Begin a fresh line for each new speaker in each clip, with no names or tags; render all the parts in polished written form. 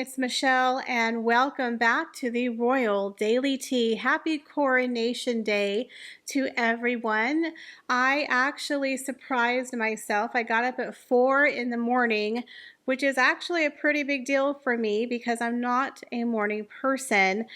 it's Michelle, and welcome back to the Royal Daily Tea. Happy Coronation Day to everyone. I actually surprised myself. I got up at 4 in the morning, which is actually a pretty big deal for me because I'm not a morning person.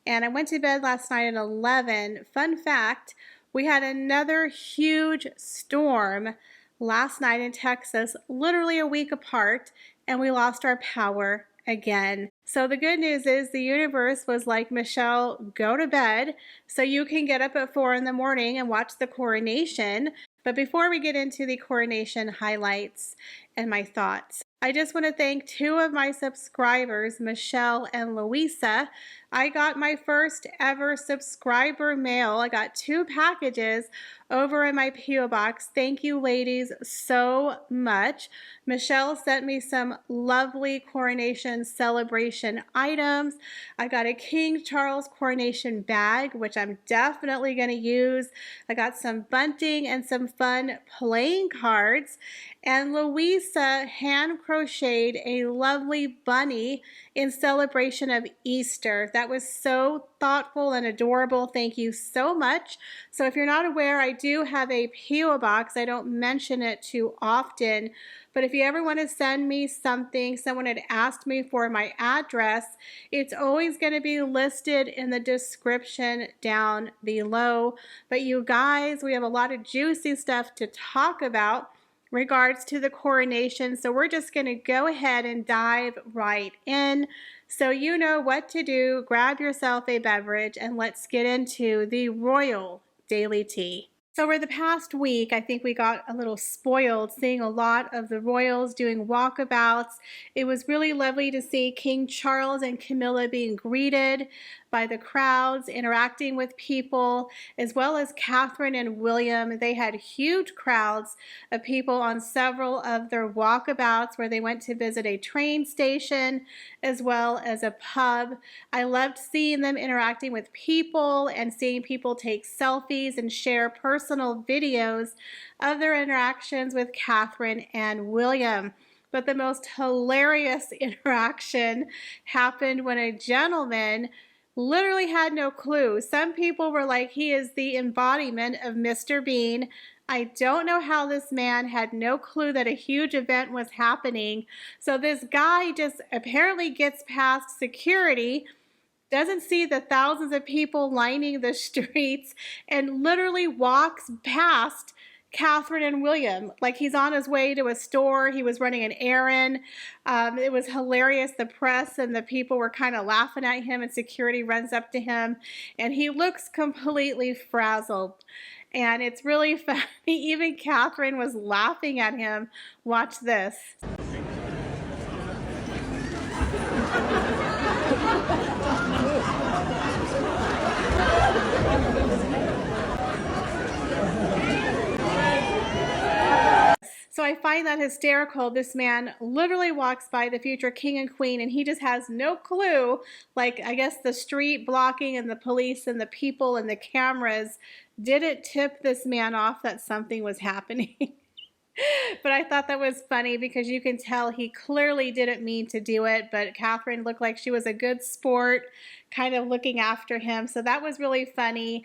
And I went to bed last night at 11. Fun fact, we had another huge storm last night in Texas, literally a week apart, and we lost our power again. So the good news is the universe was like, Michelle, go to bed so you can get up at 4 in the morning and watch the coronation. But before we get into the coronation highlights and my thoughts, I just want to thank 2 of my subscribers, Michelle and Louisa. I got my first ever subscriber mail. I got 2 packages over in my P.O. box. Thank you, ladies, so much. Michelle sent me some lovely coronation celebration items. I got a King Charles coronation bag, which I'm definitely going to use. I got some bunting and some fun playing cards. And Louisa hand crocheted a lovely bunny in celebration of Easter. That was so thoughtful and adorable. Thank you so much. So if you're not aware, I do have a P.O. box. I don't mention it too often, but if you ever want to send me something, someone had asked me for my address, it's always going to be listed in the description down below. But you guys, we have a lot of juicy stuff to talk about regards to the coronation, so we're just going to go ahead and dive right in. So you know what to do. Grab yourself a beverage and let's get into the Royal Daily Tea. So over the past week, I think we got a little spoiled seeing a lot of the royals doing walkabouts. It was really lovely to see King Charles and Camilla being greeted by the crowds, interacting with people, as well as Catherine and William. They had huge crowds of people on several of their walkabouts where they went to visit a train station as well as a pub. I loved seeing them interacting with people and seeing people take selfies and share personal videos of their interactions with Catherine and William. But the most hilarious interaction happened when a gentleman literally had no clue. Some people were like, he is the embodiment of Mr. Bean. I don't know how this man had no clue that a huge event was happening. So this guy just apparently gets past security, doesn't see the thousands of people lining the streets, and literally walks past Catherine and William like he's on his way to a store. He was running an errand. It was hilarious. The press and the people were kind of laughing at him, and security runs up to him and he looks completely frazzled, and it's really funny. Even Catherine was laughing at him. Watch this. So I find that hysterical. This man literally walks by the future king and queen and he just has no clue. Like, I guess the street blocking and the police and the people and the cameras didn't tip this man off that something was happening. But I thought that was funny because you can tell he clearly didn't mean to do it, but Catherine looked like she was a good sport, kind of looking after him. So that was really funny.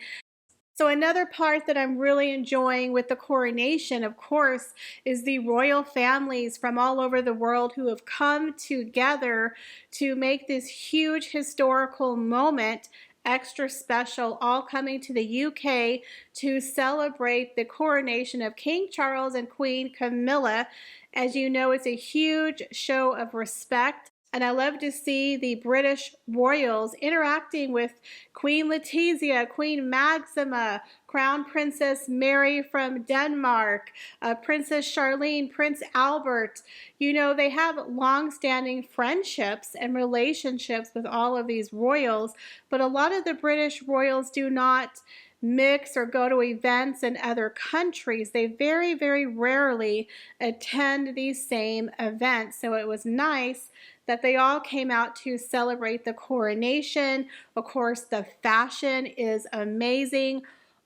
So another part that I'm really enjoying with the coronation, of course, is the royal families from all over the world who have come together to make this huge historical moment extra special, all coming to the UK to celebrate the coronation of King Charles and Queen Camilla. As you know, it's a huge show of respect. And I love to see the British royals interacting with Queen Letizia, Queen Maxima, Crown Princess Mary from Denmark, Princess Charlene, Prince Albert. You know, they have long-standing friendships and relationships with all of these royals, but a lot of the British royals do not mix or go to events in other countries. They very, very rarely attend these same events. So it was nice that they all came out to celebrate the coronation. Of course, the fashion is amazing.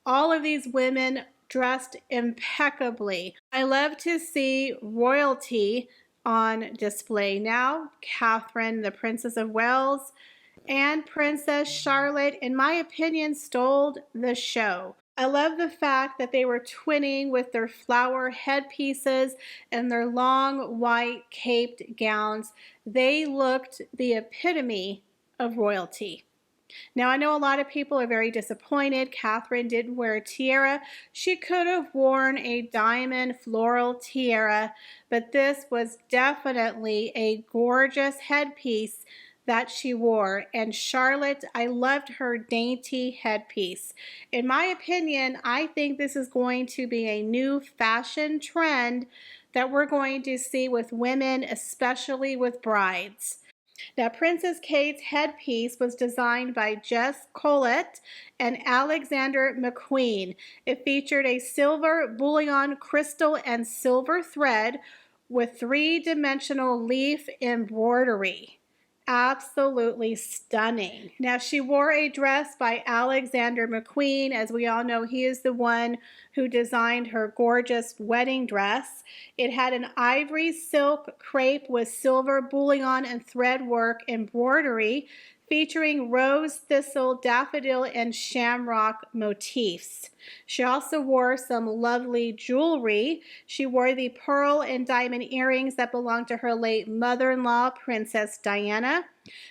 All of these women dressed impeccably. I love to see royalty on display. Now, Catherine, the Princess of Wales, and Princess Charlotte, in my opinion, stole the show. I love the fact that they were twinning with their flower headpieces and their long white caped gowns. They looked the epitome of royalty. Now, I know a lot of people are very disappointed. Catherine didn't wear a tiara. She could have worn a diamond floral tiara, but this was definitely a gorgeous headpiece that she wore. And Charlotte, I loved her dainty headpiece. In my opinion, I think this is going to be a new fashion trend that we're going to see with women, especially with brides. Now, Princess Kate's headpiece was designed by Jess Collett and Alexander McQueen. It featured a silver bullion crystal and silver thread with three-dimensional leaf embroidery. Absolutely stunning. Now, she wore a dress by Alexander McQueen. As we all know, he is the one who designed her gorgeous wedding dress. It had an ivory silk crepe with silver bullion and thread work embroidery featuring rose, thistle, daffodil, and shamrock motifs. She also wore some lovely jewelry. She wore the pearl and diamond earrings that belonged to her late mother-in-law, Princess Diana.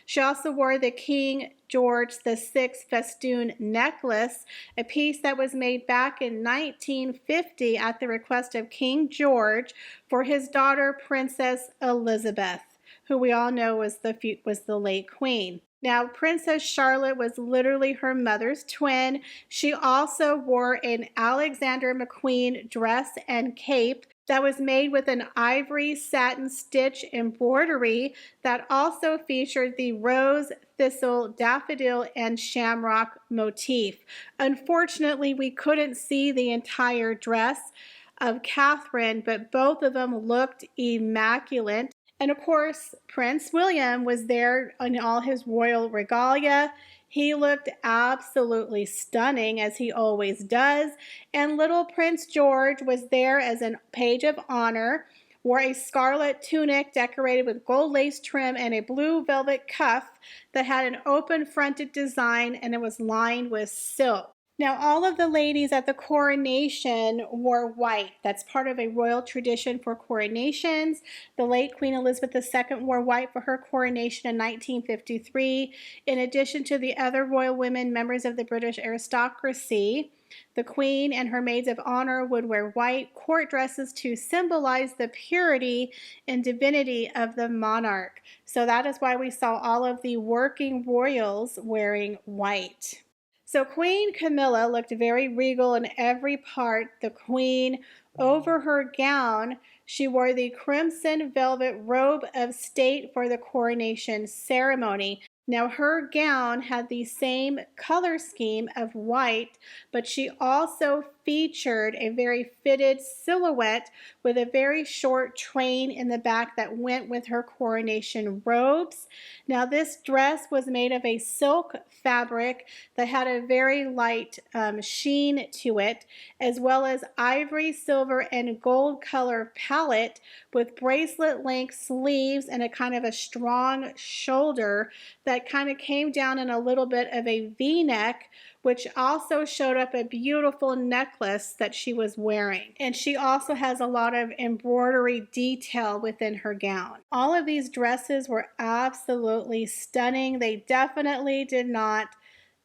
She also wore the King George VI festoon necklace, a piece that was made back in 1950 at the request of King George for his daughter, Princess Elizabeth, who we all know was the late queen. Now, Princess Charlotte was literally her mother's twin. She also wore an Alexander McQueen dress and cape that was made with an ivory satin stitch embroidery that also featured the rose, thistle, daffodil, and shamrock motif. Unfortunately, we couldn't see the entire dress of Catherine, but both of them looked immaculate. And of course, Prince William was there in all his royal regalia. He looked absolutely stunning, as he always does. And little Prince George was there as a page of honor, wore a scarlet tunic decorated with gold lace trim and a blue velvet cuff that had an open-fronted design, and it was lined with silk. Now, all of the ladies at the coronation wore white. That's part of a royal tradition for coronations. The late Queen Elizabeth II wore white for her coronation in 1953. In addition to the other royal women, members of the British aristocracy, the Queen and her maids of honor would wear white court dresses to symbolize the purity and divinity of the monarch. So that is why we saw all of the working royals wearing white. So Queen Camilla looked very regal in every part. The Queen, over her gown, she wore the crimson velvet robe of state for the coronation ceremony. Now, her gown had the same color scheme of white, but she also featured a very fitted silhouette with a very short train in the back that went with her coronation robes. Now, this dress was made of a silk fabric that had a very light sheen to it, as well as ivory, silver, and gold color palette with bracelet length sleeves and a kind of a strong shoulder that kind of came down in a little bit of a V-neck, which also showed up a beautiful necklace that she was wearing. And she also has a lot of embroidery detail within her gown. All of these dresses were absolutely stunning. They definitely did not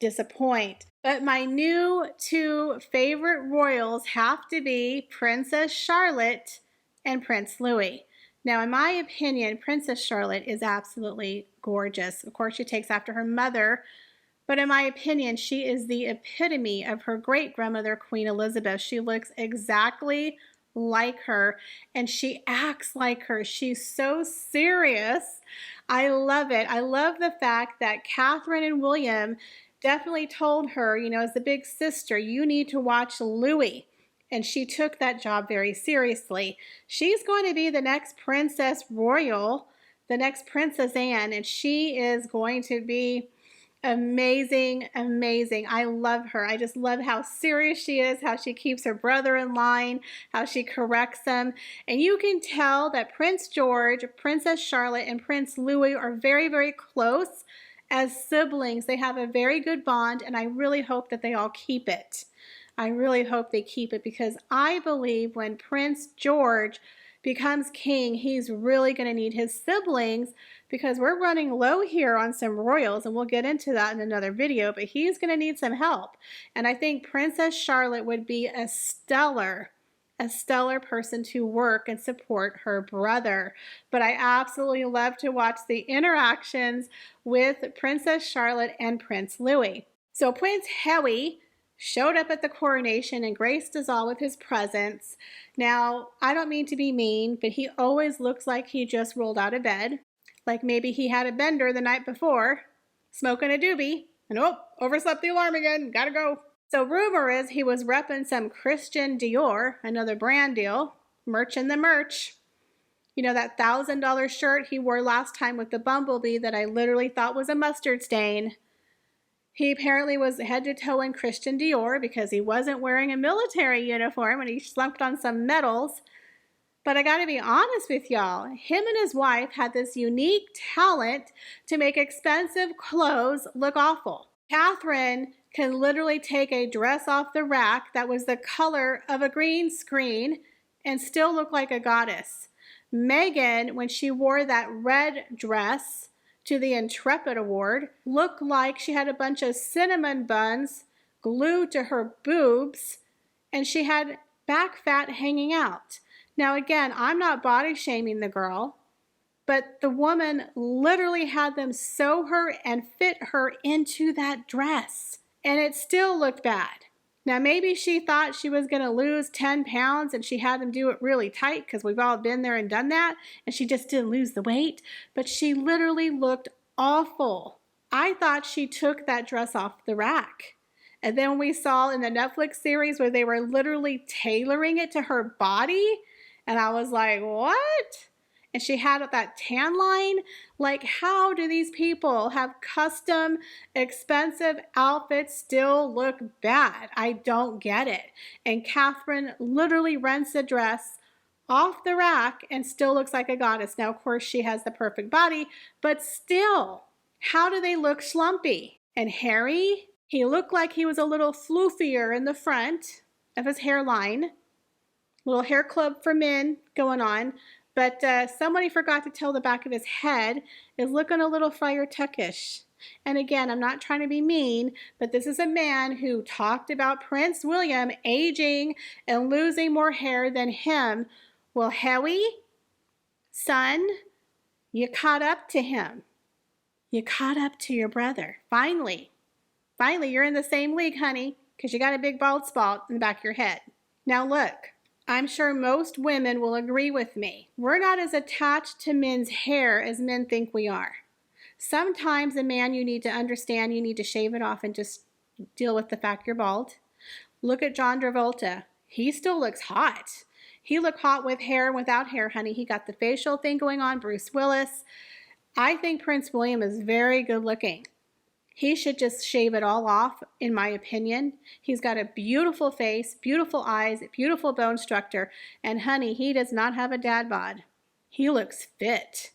disappoint. But my new two favorite royals have to be Princess Charlotte and Prince Louis. Now, in my opinion, Princess Charlotte is absolutely gorgeous. Of course, she takes after her mother, but in my opinion, she is the epitome of her great-grandmother, Queen Elizabeth. She looks exactly like her, and she acts like her. She's so serious. I love it. I love the fact that Catherine and William definitely told her, you know, as the big sister, you need to watch Louis. And she took that job very seriously. She's going to be the next Princess Royal, the next Princess Anne, and she is going to be Amazing, amazing. I love her. I just love how serious she is, how she keeps her brother in line, how she corrects him. And you can tell that Prince George, Princess Charlotte, and Prince Louis are very, very close as siblings. They have a very good bond, and I really hope that they all keep it. I really hope they keep it, because I believe when Prince George becomes king, he's really going to need his siblings, because we're running low here on some royals, and we'll get into that in another video, but he's going to need some help. And I think Princess Charlotte would be a stellar person to work and support her brother. But I absolutely love to watch the interactions with Princess Charlotte and Prince Louis. So Prince Harry showed up at the coronation and graced us all with his presence. Now, I don't mean to be mean, but he always looks like he just rolled out of bed. Like maybe he had a bender the night before, smoking a doobie, and overslept the alarm again, gotta go. So rumor is he was repping some Christian Dior, another brand deal, merch in the merch. You know, that $1,000 shirt he wore last time with the bumblebee that I literally thought was a mustard stain. He apparently was head to toe in Christian Dior because he wasn't wearing a military uniform and he slumped on some medals. But I gotta be honest with y'all, him and his wife had this unique talent to make expensive clothes look awful. Catherine can literally take a dress off the rack that was the color of a green screen and still look like a goddess. Meghan, when she wore that red dress to the Intrepid Award, looked like she had a bunch of cinnamon buns glued to her boobs and she had back fat hanging out. Now again, I'm not body shaming the girl, but the woman literally had them sew her and fit her into that dress, and it still looked bad. Now maybe she thought she was going to lose 10 pounds and she had them do it really tight, because we've all been there and done that, and she just didn't lose the weight, but she literally looked awful. I thought she took that dress off the rack. And then we saw in the Netflix series where they were literally tailoring it to her body, and I was like, what? And she had that tan line. Like, how do these people have custom, expensive outfits still look bad? I don't get it. And Catherine literally rents a dress off the rack and still looks like a goddess. Now, of course, she has the perfect body, but still, how do they look schlumpy? And Harry, he looked like he was a little floofier in the front of his hairline. Little hair club for men going on. But somebody forgot to tell the back of his head is looking a little Friar Tuckish. And again, I'm not trying to be mean, but this is a man who talked about Prince William aging and losing more hair than him. Well, Harry, son, you caught up to him. You caught up to your brother. Finally, you're in the same league, honey, because you got a big bald spot in the back of your head. Now look. I'm sure most women will agree with me. We're not as attached to men's hair as men think we are. Sometimes a man, you need to understand, you need to shave it off and just deal with the fact you're bald. Look at John Travolta. He still looks hot. He looked hot with hair and without hair, honey. He got the facial thing going on. Bruce Willis. I think Prince William is very good looking. He should just shave it all off, in my opinion. He's got a beautiful face, beautiful eyes, beautiful bone structure, and honey, he does not have a dad bod. He looks fit.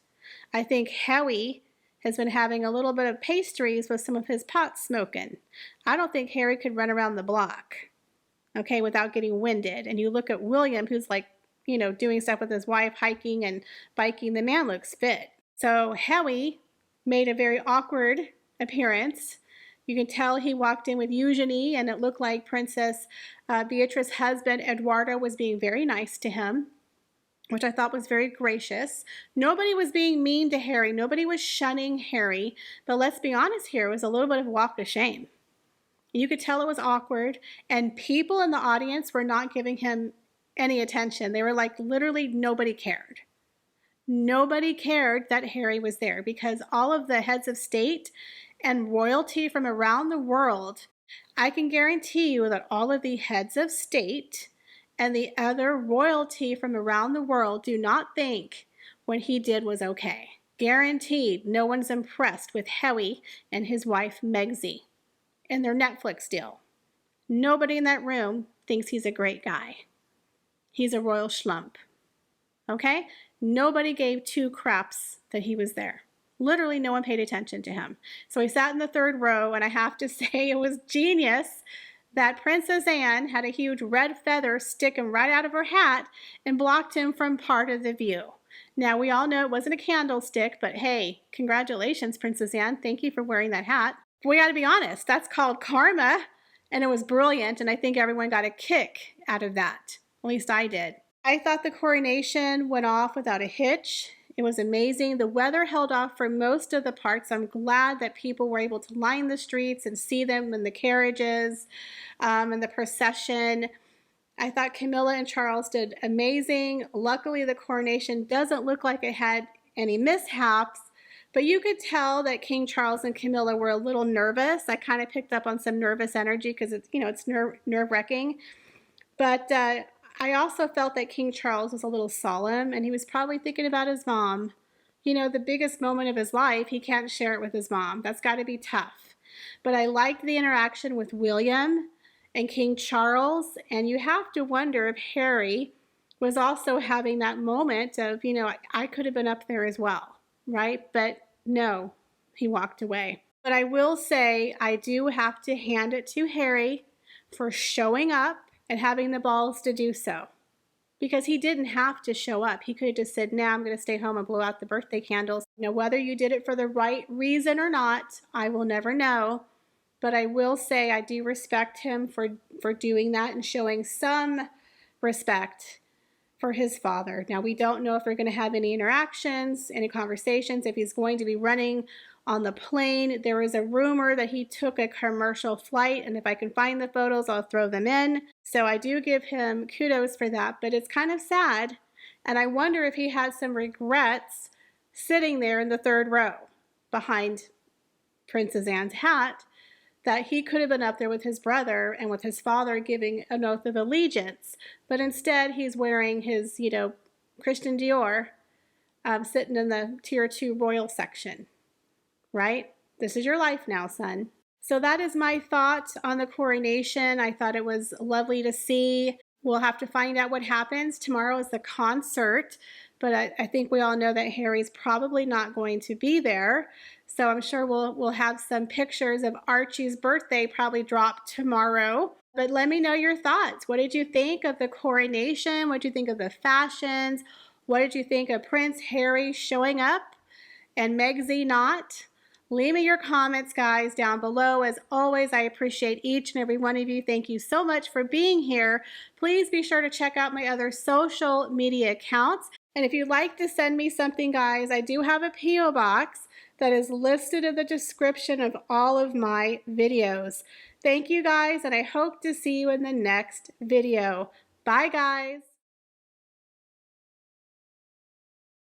I think Harry has been having a little bit of pastries with some of his pot smoking. I don't think Harry could run around the block, okay, without getting winded. And you look at William, who's like, you know, doing stuff with his wife, hiking and biking. The man looks fit. So Harry made a very awkward appearance. You can tell he walked in with Eugenie, and it looked like Princess Beatrice's husband, Eduardo, was being very nice to him, which I thought was very gracious. Nobody was being mean to Harry. Nobody was shunning Harry. But let's be honest here, it was a little bit of a walk of shame. You could tell it was awkward, and people in the audience were not giving him any attention. They were like, literally nobody cared. Nobody cared that Harry was there, because all of the heads of state and royalty from around the world, I can guarantee you that all of the heads of state and the other royalty from around the world do not think what he did was okay. Guaranteed no one's impressed with Howie and his wife Megsy and their Netflix deal. Nobody in that room thinks he's a great guy. He's a royal schlump. Okay? Nobody gave two craps that he was there. Literally no one paid attention to him. So he sat in the third row, and I have to say it was genius that Princess Anne had a huge red feather sticking right out of her hat and blocked him from part of the view. Now, we all know it wasn't a candlestick, but hey, congratulations, Princess Anne. Thank you for wearing that hat. We got to be honest, that's called karma, and it was brilliant, and I think everyone got a kick out of that. At least I did. I thought the coronation went off without a hitch. It was amazing. The weather held off for most of the parts. I'm glad that people were able to line the streets and see them in the carriages and the procession. I thought Camilla and Charles did amazing. Luckily, the coronation doesn't look like it had any mishaps, but you could tell that King Charles and Camilla were a little nervous. I kind of picked up on some nervous energy because it's nerve-wracking. But I also felt that King Charles was a little solemn, and he was probably thinking about his mom. You know, the biggest moment of his life, he can't share it with his mom. That's got to be tough. But I liked the interaction with William and King Charles, and you have to wonder if Harry was also having that moment of, I could have been up there as well, right? But no, he walked away. But I will say, I do have to hand it to Harry for showing up and having the balls to do so. Because he didn't have to show up. He could have just said, nah, I'm going to stay home and blow out the birthday candles. Whether you did it for the right reason or not, I will never know. But I will say I do respect him for doing that and showing some respect for his father. Now, we don't know if they're going to have any interactions, any conversations, if he's going to be running on the plane. There is a rumor that he took a commercial flight, and if I can find the photos, I'll throw them in. So I do give him kudos for that, but it's kind of sad, and I wonder if he had some regrets sitting there in the third row behind Princess Anne's hat, that he could have been up there with his brother and with his father giving an oath of allegiance, but instead he's wearing his, Christian Dior, sitting in the Tier 2 Royal section. Right? This is your life now, son. So that is my thought on the coronation. I thought it was lovely to see. We'll have to find out what happens. Tomorrow is the concert, but I think we all know that Harry's probably not going to be there. So I'm sure we'll have some pictures of Archie's birthday probably drop tomorrow. But let me know your thoughts. What did you think of the coronation? What did you think of the fashions? What did you think of Prince Harry showing up and Megsy not? Leave me your comments, guys, down below. As always, I appreciate each and every one of you. Thank you so much for being here. Please be sure to check out my other social media accounts. And if you'd like to send me something, guys, I do have a P.O. box that is listed in the description of all of my videos. Thank you, guys, and I hope to see you in the next video. Bye, guys.